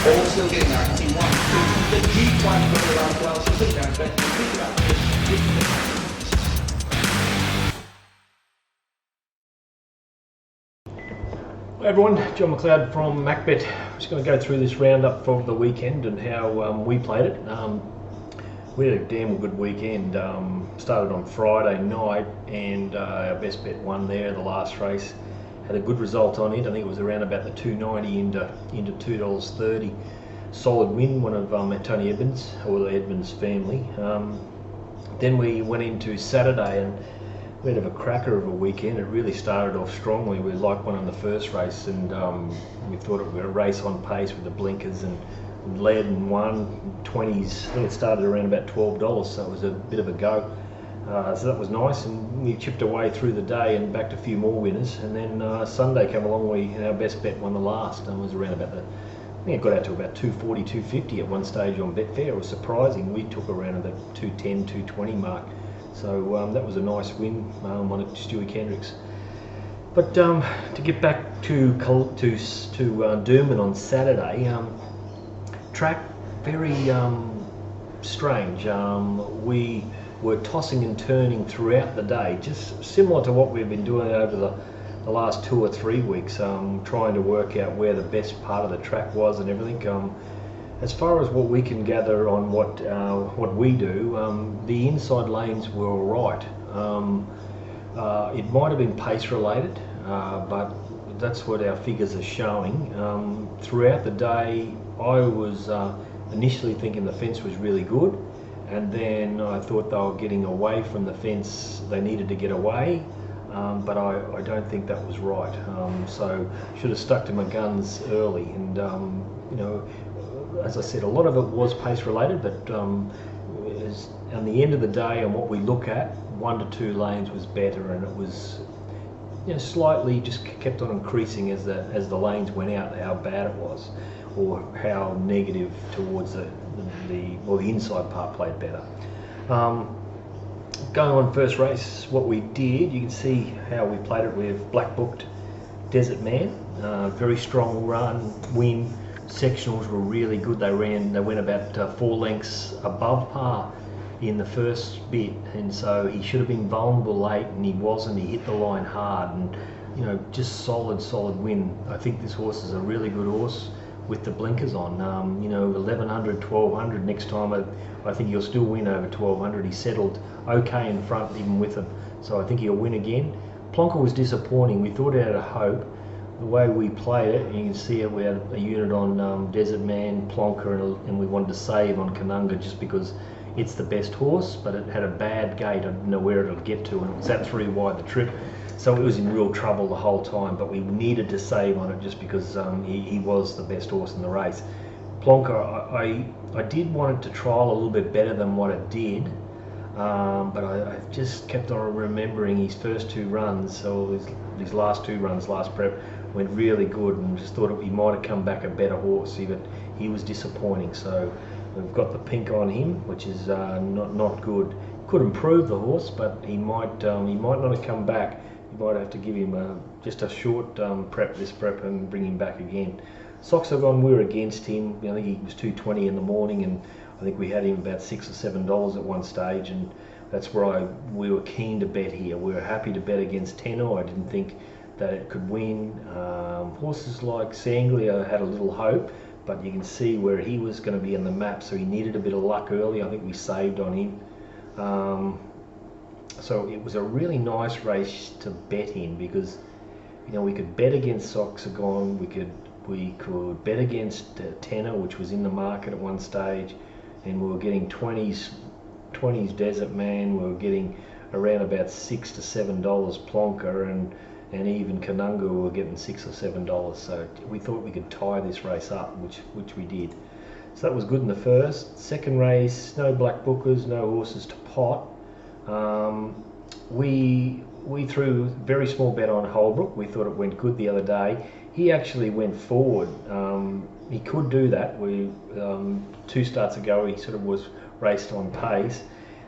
All still getting there. I can see one, two, the Jeep one for the last well. She'll sit down, but pick it up. Hi everyone, John McLeod from Macbet. I'm just going to go through this roundup for the weekend and how we played it. We had a damn good weekend. Started on Friday night and our best bet won there, the last race. Had a good result on it. I think it was around about the $2.90 into $2.30. Solid win, one of Tony Edmonds, or the Edmonds family. Then we went into Saturday and we had a cracker of a weekend. It really started off strongly. We liked one in the first race and we thought it was a race on pace with the blinkers and led and won 20s. I think it started around about $12, so it was a bit of a go. So that was nice, and we chipped away through the day and backed a few more winners. And then Sunday came along, our best bet won the last, and was around about I think it got out to about 240, 250 at one stage on Betfair. It was surprising. We took around the 210, 220 mark. So that was a nice win on Stewie Kendricks. But to get back to Doomben on Saturday, track very strange. We were tossing and turning throughout the day, just similar to what we've been doing over the last 2 or 3 weeks, trying to work out where the best part of the track was and everything. As far as what we can gather on what we do, the inside lanes were all right. It might have been pace related, but that's what our figures are showing. Throughout the day, I was initially thinking the fence was really good, and then I thought they were getting away from the fence. They needed to get away, but I don't think that was right. So should have stuck to my guns early. And as I said, a lot of it was pace related, but on the end of the day, and what we look at, 1 to 2 lanes was better, and it was slightly just kept on increasing as the lanes went out, how bad it was, or how negative towards the inside part played better. Going on first race, what we did, you can see how we played it with Black Booked Desert Man. Very strong win. Sectionals were really good. They went about 4 lengths above par in the first bit, and so he should have been vulnerable late, and he wasn't. He hit the line hard, and just solid win. I think this horse is a really good horse with the blinkers on. 1100, 1200 next time, I think he'll still win over 1200. He settled okay in front even with him, so I think he'll win again. Plonker was disappointing. We thought he had a hope. The way we played it, you can see it, we had a unit on Desert Man, Plonker, and we wanted to save on Kanunga just because it's the best horse, but it had a bad gate. I didn't know where it would get to, and it was at 3 wide the trip. So it was in real trouble the whole time, but we needed to save on it just because he was the best horse in the race. Plonker, I did want it to trial a little bit better than what it did, but I just kept on remembering his first 2 runs, so his last 2 runs, last prep, went really good, and just thought he might have come back a better horse, but he was disappointing. So we've got the pink on him, which is not good. Could improve the horse, but he might not have come back. You might have to give him just a short prep and bring him back again. Soxagon, we were against him. I think he was 220 in the morning, and I think we had him about $6 or $7 at one stage, and that's where we were keen to bet here. We were happy to bet against Tenor. I didn't think that it could win. Horses like Sanglia had a little hope, but you can see where he was going to be in the map, so he needed a bit of luck early. I think we saved on him. So it was a really nice race to bet in, because we could bet against Soxagon, we could bet against Tenor, which was in the market at one stage, and we were getting 20s Desert Man, we were getting around about $6 to $7 Plonker, and even Kanunga we were getting $6 or $7. So we thought we could tie this race up, which we did. So that was good in the first. Second race, no black bookers, no horses to pot. We threw a very small bet on Holbrook. We thought it went good the other day. He actually went forward. He could do that. 2 starts ago, he sort of was raced on pace.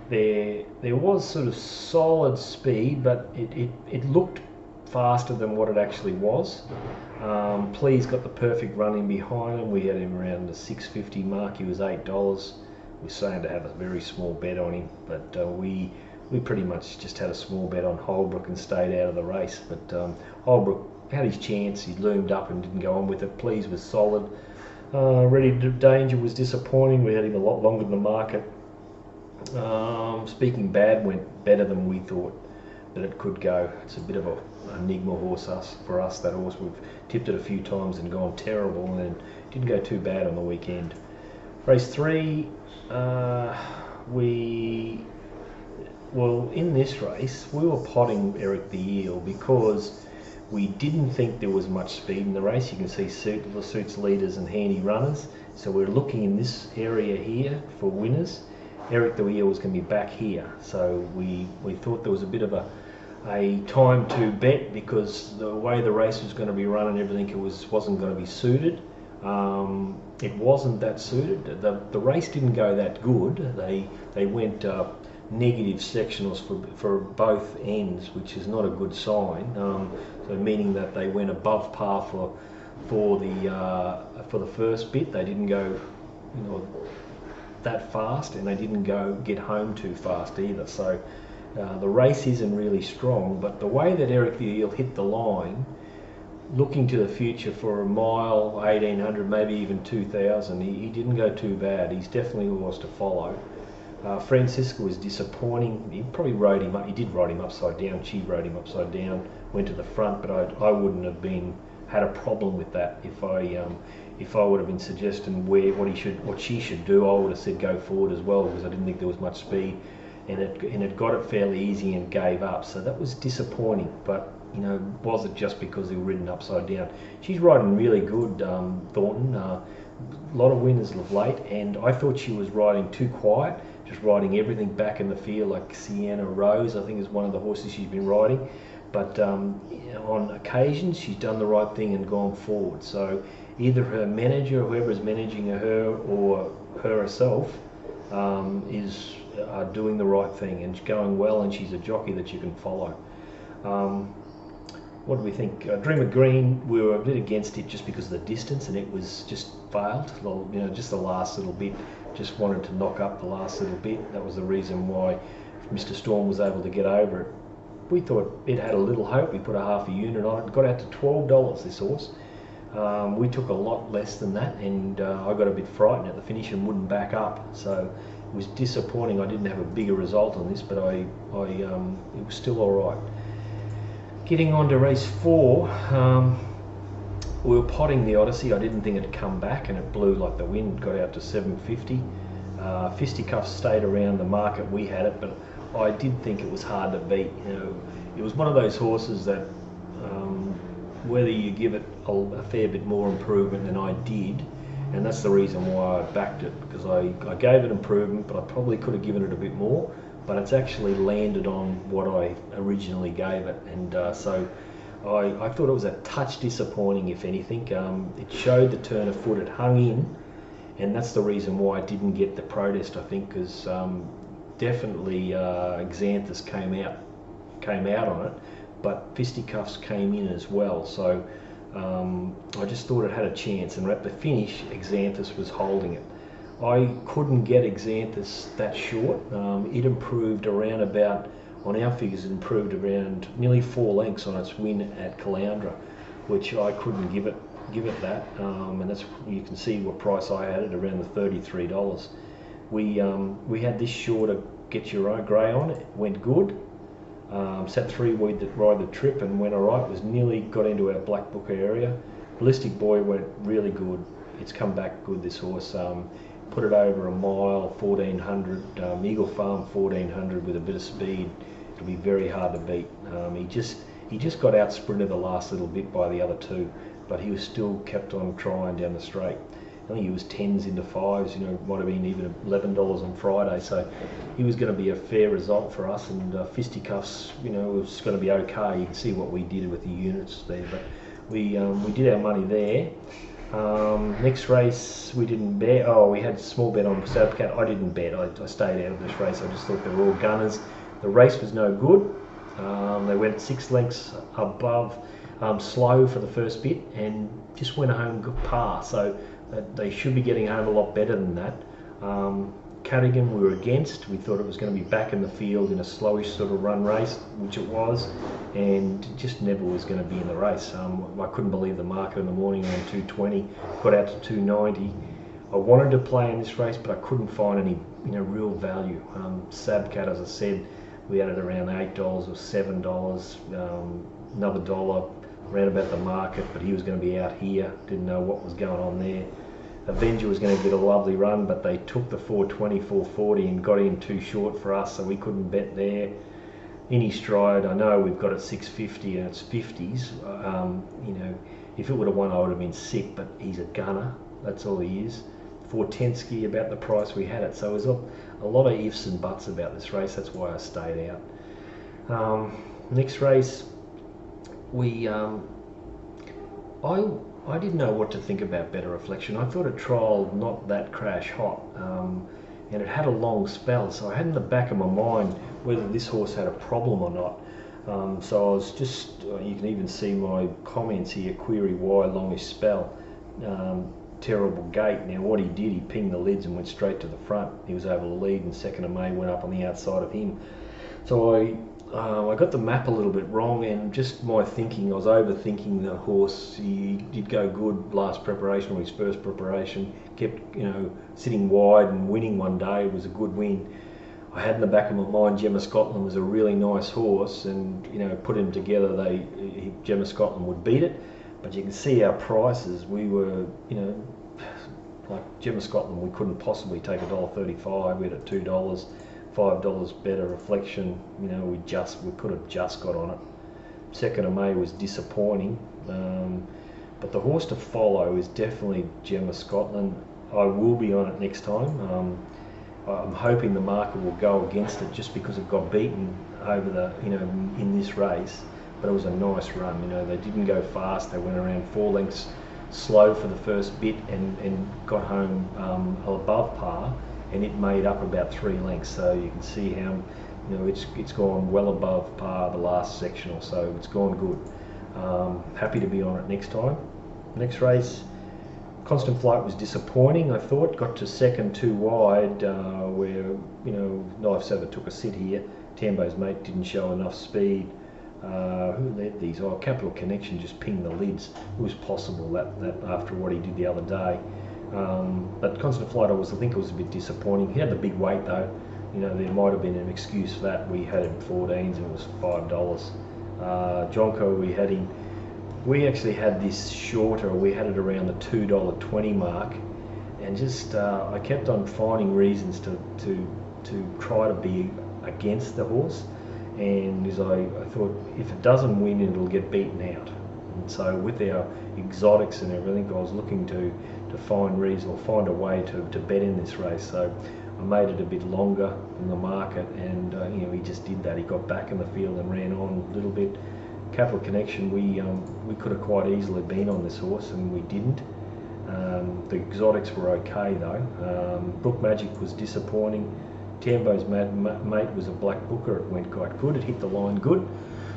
There was sort of solid speed, but it looked faster than what it actually was. Please got the perfect run in behind him. We had him around the 6.50 mark. He was $8. We're saying to have a very small bet on him, but we pretty much just had a small bet on Holbrook and stayed out of the race. But Holbrook had his chance. He loomed up and didn't go on with it. Please was solid. Ready to Danger was disappointing. We had him a lot longer than the market. Speaking Bad went better than we thought that it could go. It's a bit of a enigma horse for us. That horse, we've tipped it a few times and gone terrible, and then didn't go too bad on the weekend. Race 3, in this race we were potting Eric the Eel because we didn't think there was much speed in the race. You can see Suits leaders and handy runners, so we're looking in this area here for winners. Eric the Eel was going to be back here, so we thought there was a bit of a time to bet because the way the race was going to be run and everything, it wasn't going to be suited. It wasn't that suited. The race didn't go that good. They went negative sectionals for both ends, which is not a good sign. So meaning that they went above par for the first bit. They didn't go, that fast, and they didn't get home too fast either. So the race isn't really strong, but the way that Eric the Eel hit the line, looking to the future for a mile, 1800, maybe even 2000, he didn't go too bad. He's definitely a horse to follow. Francisca was disappointing. He probably rode him up. He did ride him upside down. She rode him upside down, went to the front, but I wouldn't have had a problem with that if I would have been suggesting what she should do. I would have said go forward as well, because I didn't think there was much speed, and it got it fairly easy and gave up. So that was disappointing. But was it just because they were ridden upside down? She's riding really good, Thornton. A lot of winners of late, and I thought she was riding too quiet, just riding everything back in the field, like Sienna Rose, I think, is one of the horses she's been riding. But on occasions, she's done the right thing and gone forward. So either her manager, whoever is managing her, or her herself, is doing the right thing and going well, and she's a jockey that you can follow. What do we think? Dreamer Green, we were a bit against it just because of the distance, and it was just failed. Just the last little bit. Just wanted to knock up the last little bit. That was the reason why Mr. Storm was able to get over it. We thought it had a little hope. We put a half a unit on it. Got out to $12, this horse. We took a lot less than that, and I got a bit frightened at the finish and wouldn't back up. So it was disappointing. I didn't have a bigger result on this, but it was still all right. Getting on to race 4, we were potting the Odyssey. I didn't think it'd come back, and it blew like the wind. Got out to 750. Fisticuffs stayed around the market. We had it, but I did think it was hard to beat. It was one of those horses that whether you give it a fair bit more improvement than I did, and that's the reason why I backed it, because I gave it improvement, but I probably could have given it a bit more, but it's actually landed on what I originally gave it, and so I thought it was a touch disappointing, if anything. It showed the turn of foot, it hung in, and that's the reason why I didn't get the protest, I think, because definitely Xanthus came out on it, but Fisticuffs came in as well. So I just thought it had a chance, and at the finish, Xanthus was holding it. I couldn't get Xanthus that short. It improved around about, on our figures, it improved around nearly 4 lengths on its win at Caloundra, which I couldn't give it that, and that's, you can see what price I had it, around the $33. We had this shorter Get Your Own Grey on it, went good. Sat 3 we'd ride the trip and went alright, was nearly got into our Black Book area. Ballistic Boy went really good. It's come back good, this horse. Put it over a mile, 1400. Eagle Farm 1400 with a bit of speed. It'll be very hard to beat. He just got out sprinted the last little bit by the other two, but he was still kept on trying down the straight. I think he was 10s into 5s, might have been even $11 on Friday, so he was going to be a fair result for us, and Fisticuffs, was going to be okay. You can see what we did with the units there, but we did our money there. Next race, we didn't bet. We had a small bet on Southcat. I didn't bet. I stayed out of this race. I just thought they were all gunners. The race was no good. They went 6 lengths above slow for the first bit and just went home good par, so they should be getting home a lot better than that. Cardigan we were against. We thought it was going to be back in the field in a slowish sort of run race, which it was, and just never was going to be in the race. I couldn't believe the market in the morning on 220, got out to 290. I wanted to play in this race, but I couldn't find any real value. Sept, as I said, we had it around $8 or $7, another dollar around about the market, but he was going to be out here, didn't know what was going on there. Avenger was going to get a lovely run, but they took the 420, 440 and got in too short for us, so we couldn't bet there. Any Stride, I know we've got it 650 and it's 50s. If it would have won, I would have been sick, but he's a gunner. That's all he is. Fortensky, about the price we had it. So there's a lot of ifs and buts about this race. That's why I stayed out. Next race, I didn't know what to think about Better Reflection. I thought it trialled not that crash hot, and it had a long spell, so I had in the back of my mind whether this horse had a problem or not. So I was just, you can even see my comments here, query why longish spell, terrible gate. Now what he did, he pinged the lids and went straight to the front. He was over the lead, and 2nd of May went up on the outside of him. So I got the map a little bit wrong, and just my thinking, I was overthinking the horse. He did go good last preparation, or his first preparation, kept sitting wide and winning one day. It was a good win. I had in the back of my mind Gemma Scotland was a really nice horse, and put him together, Gemma Scotland would beat it. But you can see our prices, we were like Gemma Scotland, we couldn't possibly take $1.35. We had at $2, $5 Better Reflection. We could have just got on it. 2nd of May was disappointing, but the horse to follow is definitely Gemma Scotland. I will be on it next time. I'm hoping the market will go against it just because it got beaten over in this race. But it was a nice run. They didn't go fast. They went around 4 lengths slow for the first bit and got home above par, and it made up about 3 lengths. So you can see how it's gone well above par the last sectional. So it's gone good. Happy to be on it next time. Next race, Constant Flight was disappointing. I thought got to 2nd too wide, where Knife Saver took a sit here. Tambo's Mate didn't show enough speed. Who led these? Capital Connection just pinged the lids. It was possible that after what he did the other day. But Constant Flight, I think it was a bit disappointing. He had the big weight though. There might have been an excuse for that. We had him 14s and it was $5. Jonko, we actually had this shorter. We had it around the $2.20 mark, and just I kept on finding reasons to try to be against the horse. And I thought, if it doesn't win, it'll get beaten out. And so with our exotics and everything, I was looking to find reason or find a way to bet in this race. So I made it a bit longer in the market, and he just did that. He got back in the field and ran on a little bit. Capital Connection, we could have quite easily been on this horse, and we didn't. The exotics were okay though. Brook Magic was disappointing. Tambo's Mate was a black booker. It went quite good. It hit the line good.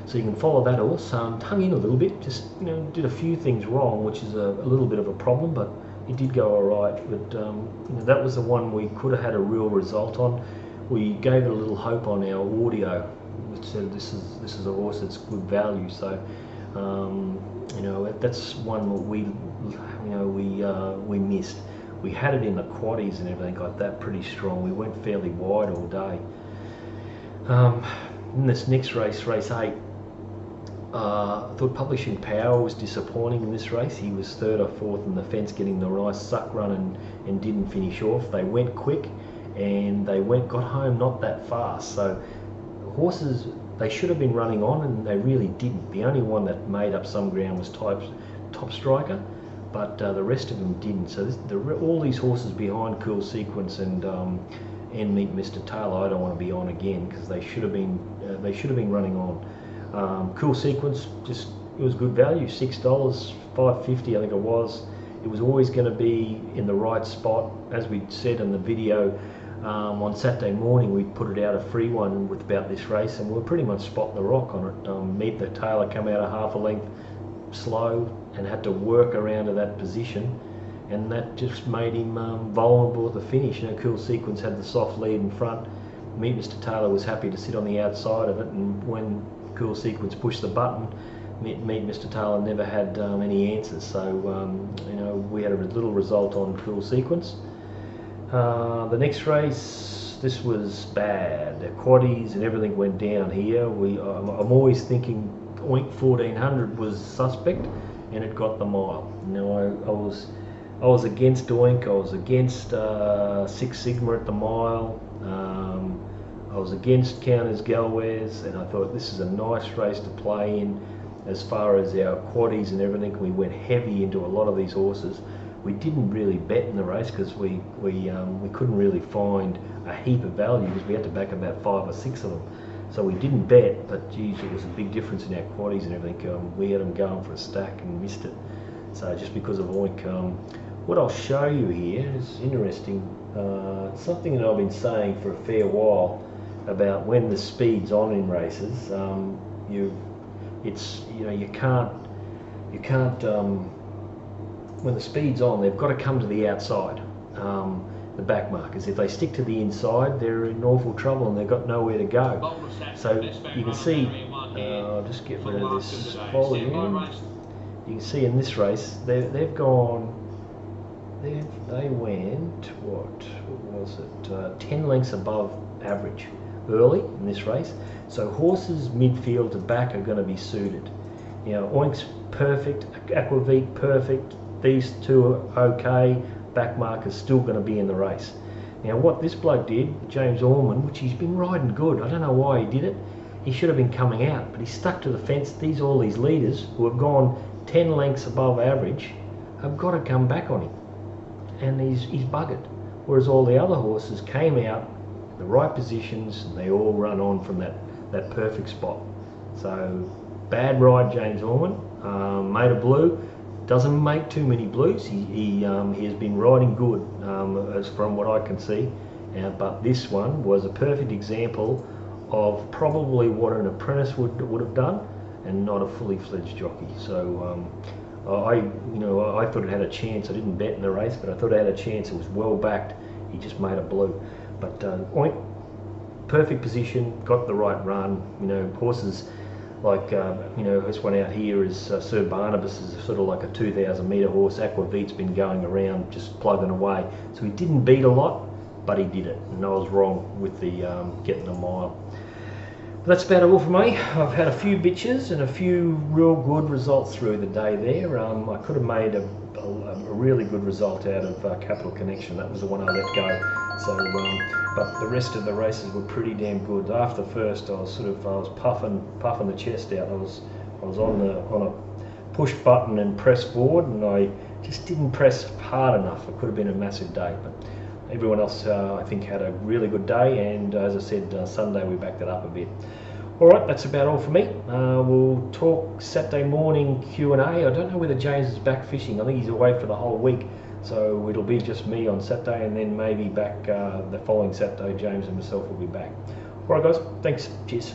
So you can follow that horse. Hung in a little bit. Just did a few things wrong, which is a little bit of a problem, but it did go all right. But that was the one we could have had a real result on. We gave it a little hope on our audio, which said this is a horse that's good value. So that's one that we missed. We had it in the quaddies and everything like that pretty strong. We went fairly wide all day. In this next race, race 8, I thought Publishing Power was disappointing in this race. He was 3rd or 4th in the fence, getting the nice suck run and didn't finish off. They went quick and got home not that fast. So horses, they should have been running on, and they really didn't. The only one that made up some ground was Top Striker, but the rest of them didn't. So all these horses behind Cool Sequence and Meet Mr. Taylor, I don't want to be on again, because they should have been running on. Cool Sequence, it was good value, $6, $5.50 I think it was. It was always going to be in the right spot, as we said in the video. On Saturday morning we put it out a free one with about this race, and we were pretty much spot the rock on it. Meet the Taylor come out a half a length slow and had to work around to that position, and that just made him vulnerable at the finish. You know, Cool Sequence had the soft lead in front. Meet Mr. Taylor was happy to sit on the outside of it, and when Cool Sequence pushed the button, Meet Mr. Taylor never had any answers. So you know, we had a little result on Cool Sequence. The next race, this was bad. The quaddies and everything went down here. I'm always thinking Oink 1400 was suspect, and it got the mile. You know, I was against Oink. I was against Six Sigma at the mile. I was against Counters Galwez, and I thought this is a nice race to play in. As far as our quaddies and everything, we went heavy into a lot of these horses. We didn't really bet in the race because we couldn't really find a heap of value, because we had to back about 5 or 6 of them. So we didn't bet, but geez, it was a big difference in our quaddies and everything. We had them going for a stack and missed it. So just because of Oink. What I'll show you here is interesting. Something that I've been saying for a fair while about when the speed's on in races. You can't when the speed's on, they've got to come to the outside, the back markers. If they stick to the inside, they're in awful trouble and they've got nowhere to go. So you can see, I'll just get rid of this volume. You can see in this race, they've gone, they went, what was it, 10 lengths above average early in this race. So horses midfield to back are going to be suited. You know, Oink's perfect, Aquavit perfect, these two are okay, back marker's still going to be in the race. Now what this bloke did, James Orman, which he's been riding good, I don't know why he did it, he should have been coming out, but he stuck to the fence. All these leaders who have gone 10 lengths above average have got to come back on him, and he's buggered. Whereas all the other horses came out the right positions, and they all run on from that perfect spot. So bad ride, James Orman. Made a blue. Doesn't make too many blues. He has been riding good, as from what I can see. But this one was a perfect example of probably what an apprentice would have done, and not a fully fledged jockey. So I thought it had a chance. I didn't bet in the race, but I thought it had a chance. It was well backed. He just made a blue. But Oink, perfect position, got the right run. You know, horses like this one out here is Sir Barnabas, is sort of like a 2,000 metre horse. Aquavit's been going around just plugging away. So he didn't beat a lot, but he did it, and I was wrong with the getting a mile. But that's about all for me. I've had a few bitches and a few real good results through the day there. I could have made a really good result out of Capital Connection. That was the one I let go. So, but the rest of the races were pretty damn good. After first, I was puffing the chest out. I was on a push button and press forward, and I just didn't press hard enough. It could have been a massive day, but everyone else I think had a really good day. And as I said, Sunday we backed it up a bit. All right, that's about all for me. We'll talk Saturday morning Q&A. I don't know whether James is back fishing. I think he's away for the whole week. So it'll be just me on Saturday, and then maybe back the following Saturday, James and myself will be back. All right, guys. Thanks. Cheers.